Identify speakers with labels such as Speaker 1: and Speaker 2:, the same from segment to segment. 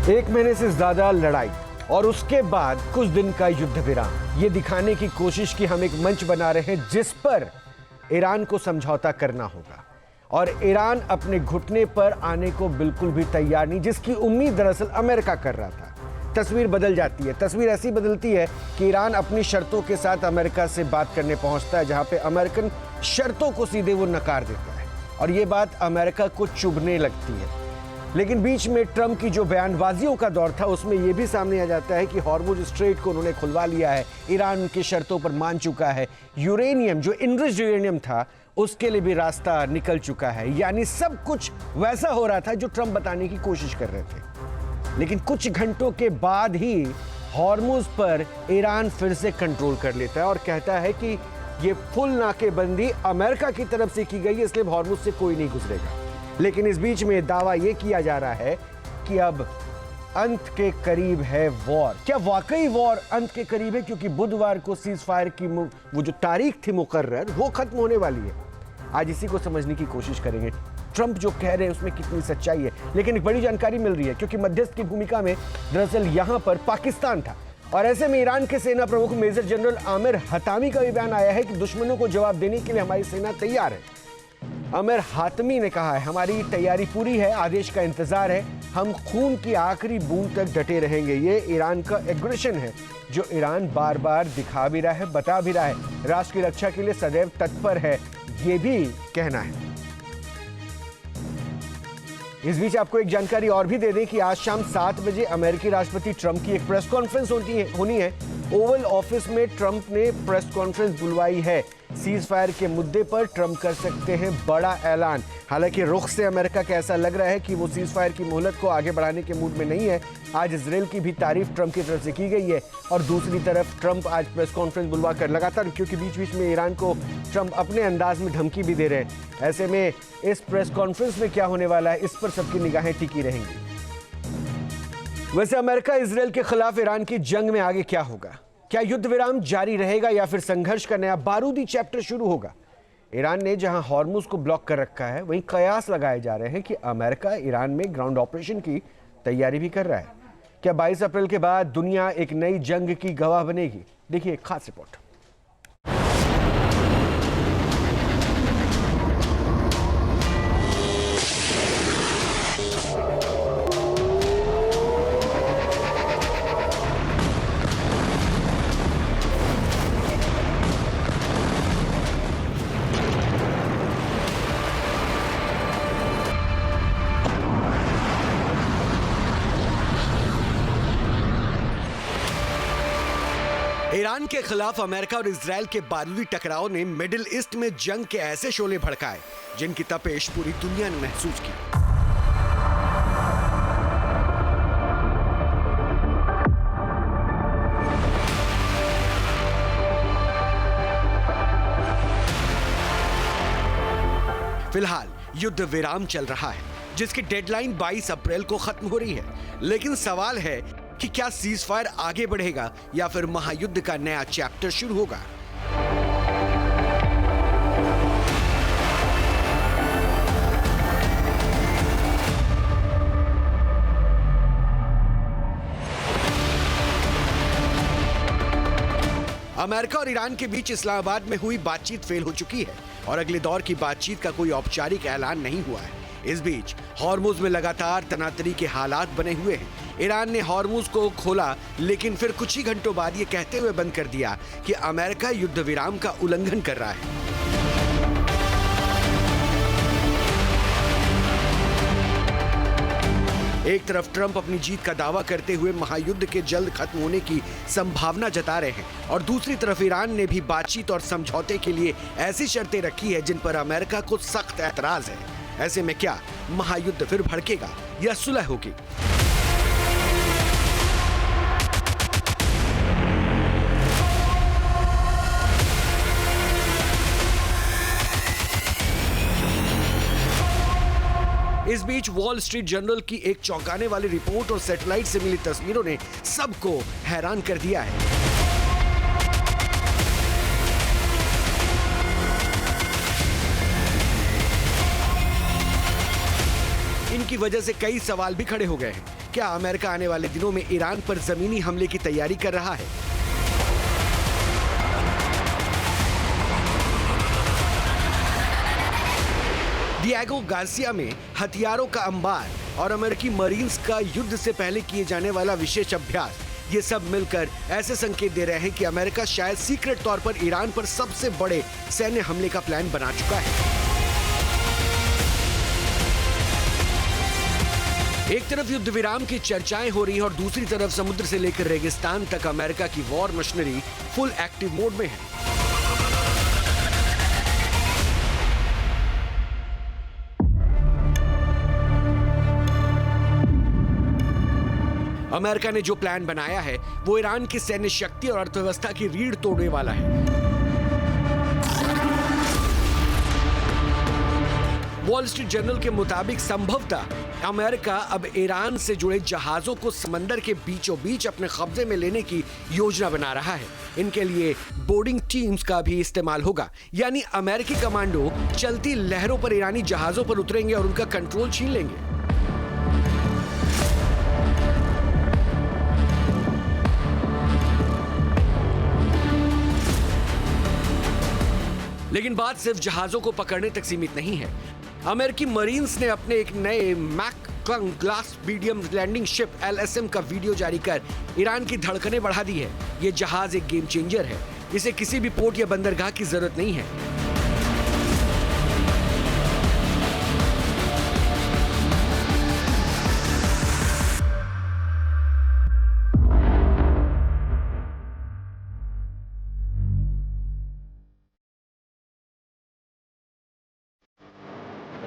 Speaker 1: एक महीने से ज्यादा लड़ाई और उसके बाद कुछ दिन का युद्ध विराम, ये दिखाने की कोशिश की हम एक मंच बना रहे हैं जिस पर ईरान को समझौता करना होगा और ईरान अपने घुटने पर आने को बिल्कुल भी तैयार नहीं, जिसकी उम्मीद दरअसल अमेरिका कर रहा था। तस्वीर बदल जाती है, तस्वीर ऐसी बदलती है कि ईरान अपनी शर्तों के साथ अमेरिका से बात करने पहुंचता है, जहां पे अमेरिकन शर्तों को सीधे वो नकार देता है और ये बात अमेरिका को चुभने लगती है। लेकिन बीच में ट्रंप की जो बयानबाजियों का दौर था उसमें यह भी सामने आ जाता है कि हॉर्मुज स्ट्रेट को उन्होंने खुलवा लिया है, ईरान उनकी शर्तों पर मान चुका है, यूरेनियम जो इनरिच्ड यूरेनियम था उसके लिए भी रास्ता निकल चुका है। यानी सब कुछ वैसा हो रहा था जो ट्रंप बताने की कोशिश कर रहे थे। लेकिन कुछ घंटों के बाद ही हॉर्मुज पर ईरान फिर से कंट्रोल कर लेता है और कहता है कि ये फुल नाकेबंदी अमेरिका की तरफ से की गई है, इसलिए हॉर्मुज से कोई नहीं गुजरेगा। लेकिन इस बीच में दावा यह किया जा रहा है कि अब अंत के करीब है वॉर। क्या वाकई वॉर अंत के करीब है? क्योंकि बुधवार को सीज फायर की वो जो तारीख थी मुकर्रर, वो खत्म होने वाली है। आज इसी को समझने की कोशिश करेंगे। ट्रंप जो कह रहे हैं उसमें कितनी सच्चाई है। लेकिन एक बड़ी जानकारी मिल रही है क्योंकि मध्यस्थ की भूमिका में दरअसल यहां पर पाकिस्तान था और ऐसे में ईरान के सेना प्रमुख मेजर जनरल आमिर हतामी का भी बयान आया है कि दुश्मनों को जवाब देने के लिए हमारी सेना तैयार है। आमिर हातमी ने कहा है, हमारी तैयारी पूरी है, आदेश का इंतजार है, हम खून की आखिरी बूंद तक डटे रहेंगे। ये ईरान का एग्रेशन है जो ईरान बार बार दिखा भी रहा है, बता भी रहा है, राष्ट्र की रक्षा के लिए सदैव तत्पर है, ये भी कहना है। इस बीच आपको एक जानकारी और भी दे दें कि आज शाम 7 बजे अमेरिकी राष्ट्रपति ट्रंप की एक प्रेस कॉन्फ्रेंस होनी है। ओवल ऑफिस में ट्रंप ने प्रेस कॉन्फ्रेंस बुलवाई है। सीज फायर के मुद्दे पर ट्रंप कर सकते हैं बड़ा ऐलान। हालांकि रुख से अमेरिका का ऐसा लग रहा है कि वो सीज फायर की मोहलत को आगे बढ़ाने के मूड में नहीं है। आज इजराइल की भी तारीफ ट्रंप की तरफ से की गई है और दूसरी तरफ ट्रंप आज प्रेस कॉन्फ्रेंस बुलवाकर लगातार, क्योंकि बीच बीच में ईरान को ट्रंप अपने अंदाज में धमकी भी दे रहे हैं। ऐसे में इस प्रेस कॉन्फ्रेंस में क्या होने वाला है, इस पर सबकी निगाहें टिकी रहेंगी। वैसे अमेरिका इजराइल के खिलाफ ईरान की जंग में आगे क्या होगा? क्या युद्ध विराम जारी रहेगा या फिर संघर्ष का नया बारूदी चैप्टर शुरू होगा? ईरान ने जहां हॉर्मुज को ब्लॉक कर रखा है, वहीं कयास लगाए जा रहे हैं कि अमेरिका ईरान में ग्राउंड ऑपरेशन की तैयारी भी कर रहा है। क्या 22 अप्रैल के बाद दुनिया एक नई जंग की गवाह बनेगी? देखिए एक खास रिपोर्ट। ईरान के खिलाफ अमेरिका और इजराइल के बारूदी टकराव ने मिडिल ईस्ट में जंग के ऐसे शोले भड़काए जिनकी तपेश पूरी दुनिया ने महसूस की। फिलहाल युद्ध विराम चल रहा है जिसकी डेडलाइन 22 अप्रैल को खत्म हो रही है। लेकिन सवाल है कि क्या सीज फायर आगे बढ़ेगा या फिर महायुद्ध का नया चैप्टर शुरू होगा? अमेरिका और ईरान के बीच इस्लामाबाद में हुई बातचीत फेल हो चुकी है और अगले दौर की बातचीत का कोई औपचारिक ऐलान नहीं हुआ है। इस बीच हॉर्मुज में लगातार तनातनी के हालात बने हुए हैं। ईरान ने हॉर्मुज को खोला लेकिन फिर कुछ ही घंटों बाद ये कहते हुए बंद कर दिया कि अमेरिका युद्ध विराम का उल्लंघन कर रहा है। एक तरफ ट्रंप अपनी जीत का दावा करते हुए महायुद्ध के जल्द खत्म होने की संभावना जता रहे हैं और दूसरी तरफ ईरान ने भी बातचीत और समझौते के लिए ऐसी शर्तें रखी है जिन पर अमेरिका को सख्त ऐतराज है। ऐसे में क्या महायुद्ध फिर भड़केगा या सुलह होगी? इस बीच वॉल स्ट्रीट जर्नल की एक चौंकाने वाली रिपोर्ट और सैटेलाइट से मिली तस्वीरों ने सबको हैरान कर दिया है। इनकी वजह से कई सवाल भी खड़े हो गए हैं क्या अमेरिका आने वाले दिनों में ईरान पर जमीनी हमले की तैयारी कर रहा है? डिएगो गार्सिया में हथियारों का अंबार और अमेरिकी मरीन्स का युद्ध से पहले किए जाने वाला विशेष अभ्यास, ये सब मिलकर ऐसे संकेत दे रहे हैं कि अमेरिका शायद सीक्रेट तौर पर ईरान पर सबसे बड़े सैन्य हमले का प्लान बना चुका है। एक तरफ युद्ध विराम की चर्चाएं हो रही हैं और दूसरी तरफ समुद्र से लेकर रेगिस्तान तक अमेरिका की war machinery full active mode में है। अमेरिका ने जो प्लान बनाया है वो ईरान की सैन्य शक्ति और अर्थव्यवस्था की रीढ़ तोड़ने वाला है। वॉल स्ट्रीट जर्नल के मुताबिक संभवतः अमेरिका अब ईरान से जुड़े जहाजों को समंदर के बीचों बीच अपने कब्जे में लेने की योजना बना रहा है। इनके लिए बोर्डिंग टीम्स का भी इस्तेमाल होगा, यानी अमेरिकी कमांडो चलती लहरों पर ईरानी जहाजों पर उतरेंगे और उनका कंट्रोल छीन लेंगे। लेकिन बात सिर्फ जहाजों को पकड़ने तक सीमित नहीं है। अमेरिकी मरीन्स ने अपने एक नए McClung class medium landing ship LSM का वीडियो जारी कर ईरान की धड़कनें बढ़ा दी है। यह जहाज एक गेम चेंजर है। इसे किसी भी पोर्ट या बंदरगाह की जरूरत नहीं है।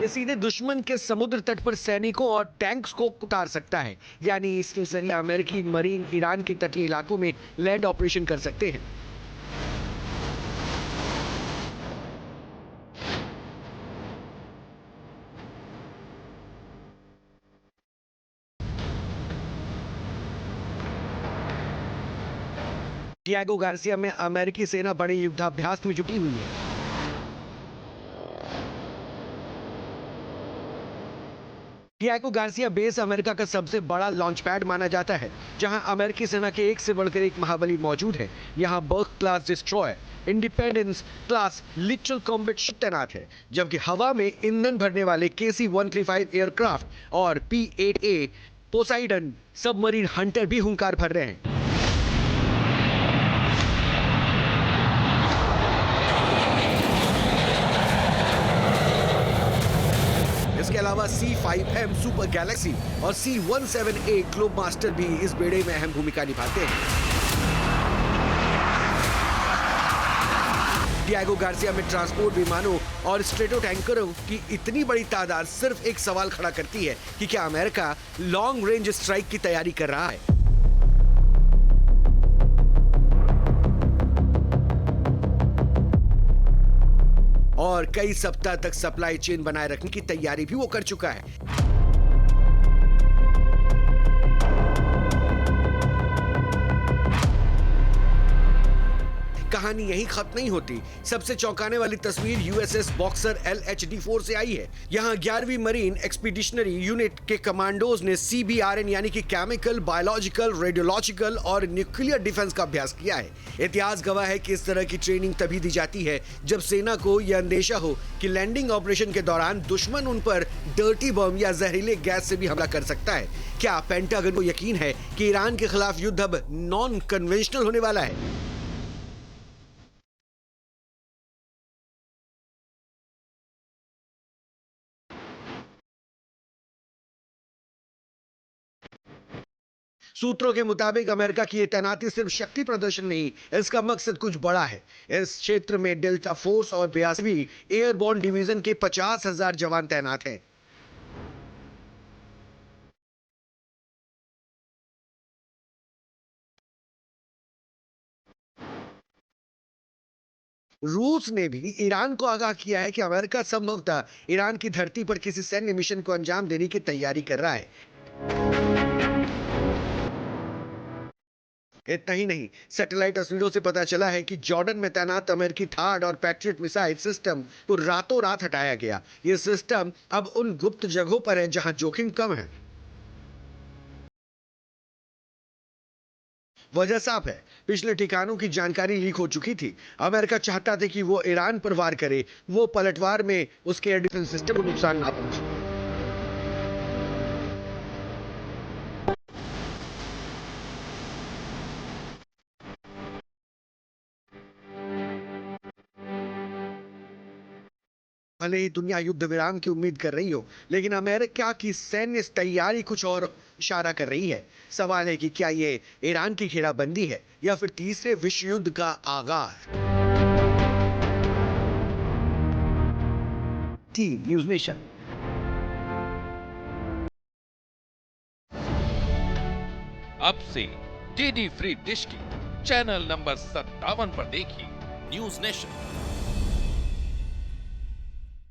Speaker 1: ये सीधे दुश्मन के समुद्र तट पर सैनिकों और टैंक्स को उतार सकता है, यानी इसके जरिए अमेरिकी मरीन ईरान के तटीय इलाकों में लैंड ऑपरेशन कर सकते हैं। डिएगो गार्सिया में अमेरिकी सेना बड़े युद्धाभ्यास में जुटी हुई है। डिएगो गार्सिया बेस अमेरिका का सबसे बड़ा लॉन्च पैड माना जाता है, जहां अमेरिकी सेना के एक से बढ़कर एक महाबली मौजूद है। यहां Burke class destroyer, independence class littoral combat ship तैनात है, जबकि हवा में ईंधन भरने वाले KC-135 एयरक्राफ्ट और P-8A पोसाइडन सबमरीन हंटर भी हुंकार भर रहे हैं। इसके अलावा C-5M सुपर गैलेक्सी और C-17A ग्लोब मास्टर भी इस बेड़े में अहम भूमिका निभाते हैं। डिएगो गार्सिया में ट्रांसपोर्ट विमानों और स्ट्रेटो टैंकरों की इतनी बड़ी तादाद सिर्फ एक सवाल खड़ा करती है कि क्या अमेरिका लॉन्ग रेंज स्ट्राइक की तैयारी कर रहा है। और कई सप्ताह तक सप्लाई चेन बनाए रखने की तैयारी भी वो कर चुका है। कहानी यहीं खत्म नहीं होती। सबसे चौंकाने वाली तस्वीर USS बॉक्सर LHD-4 से आई है। यहाँ 11वीं मरीन एक्सपीडिशनरी यूनिट के कमांडोज ने CBRN यानी कि केमिकल, बायोलॉजिकल, रेडियोलॉजिकल और न्यूक्लियर डिफेंस का अभ्यास किया है। इतिहास गवाह है कि इस तरह की ट्रेनिंग तभी दी जाती है जब सेना को यह अंदेशा हो कि लैंडिंग ऑपरेशन के दौरान दुश्मन उन पर डर्टी बम या जहरीले गैस से भी हमला कर सकता है। क्या पेंटागन को यकीन है कि ईरान के खिलाफ युद्ध अब नॉन कन्वेंशनल होने वाला है? सूत्रों के मुताबिक अमेरिका की ये तैनाती सिर्फ शक्ति प्रदर्शन नहीं, इसका मकसद कुछ बड़ा है। इस क्षेत्र में डेल्टा फोर्स और 82वीं एयरबोर्न डिवीजन के 50,000 जवान तैनात हैं। रूस ने भी ईरान को आगाह किया है कि अमेरिका संभवतः ईरान की धरती पर किसी सैन्य मिशन को अंजाम देने की तैयारी कर रहा है। इतना ही नहीं, सैटेलाइट तस्वीरों से पता चला है कि जॉर्डन में तैनात अमेरिकी थार्ड और पैट्रियट मिसाइल सिस्टम को रातों रात हटाया गया। ये सिस्टम अब उन गुप्त जगहों पर है जहां जोखिम कम है। वजह साफ है, पिछले ठिकानों की जानकारी लीक हो चुकी थी। अमेरिका चाहता था कि वो ईरान पर वार करे, वो पलटवार में उसके एयर डिफेंस सिस्टम को नुकसान ना पहुंचे। भले ही दुनिया युद्ध विराम की उम्मीद कर रही हो, लेकिन अमेरिका की सैन्य तैयारी कुछ और इशारा कर रही है। सवाल है कि क्या ये ईरान की घेराबंदी है या फिर तीसरे विश्व युद्ध का आगाज। News nation.
Speaker 2: अब से डीडी फ्री डिश की चैनल नंबर 57 पर देखिए न्यूज नेशन।